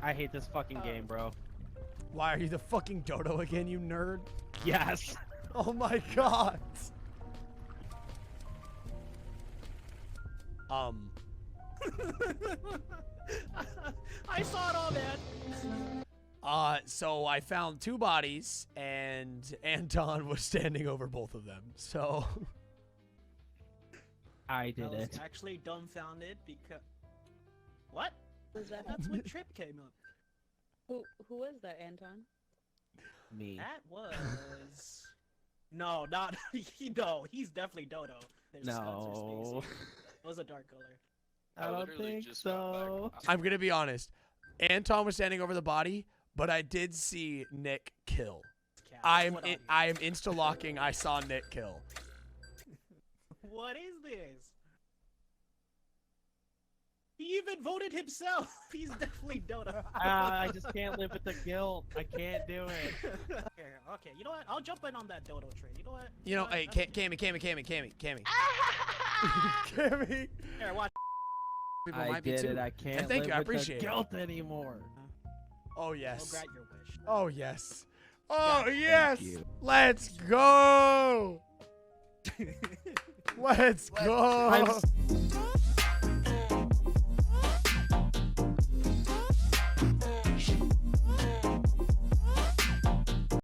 I hate this fucking game, bro. Why are you the fucking Dodo again, you nerd? Yes. Oh my god. I saw it all, man. So I found 2 bodies, and Anton was standing over both of them. So I I did was it. actually dumbfounded because. What? Was that That's when Trip came up. who was that, Anton? Me. That was. No, not. No, he's definitely Dodo. There's Spencer No. Stacy. It was a dark color. I don't literally think just got so. back. I'm gonna be honest. Anton was standing over the body, but I did see Nick kill. Cat. I am What audio? insta locking. I saw Nick kill. What is this? He even voted himself. He's definitely Dodo. I just can't live with the guilt. I can't do it. Okay, you know what? I'll jump in on that Dodo train. You know what? You know, what? hey, That's- Cammy. Cammy. Here, watch. People I might be did too. it. I can't And thank live you, I with appreciate the it. guilt anymore. Oh I'll yes. grant your wish. Oh yes. Oh yes. you. Let's go. Let's go. I'm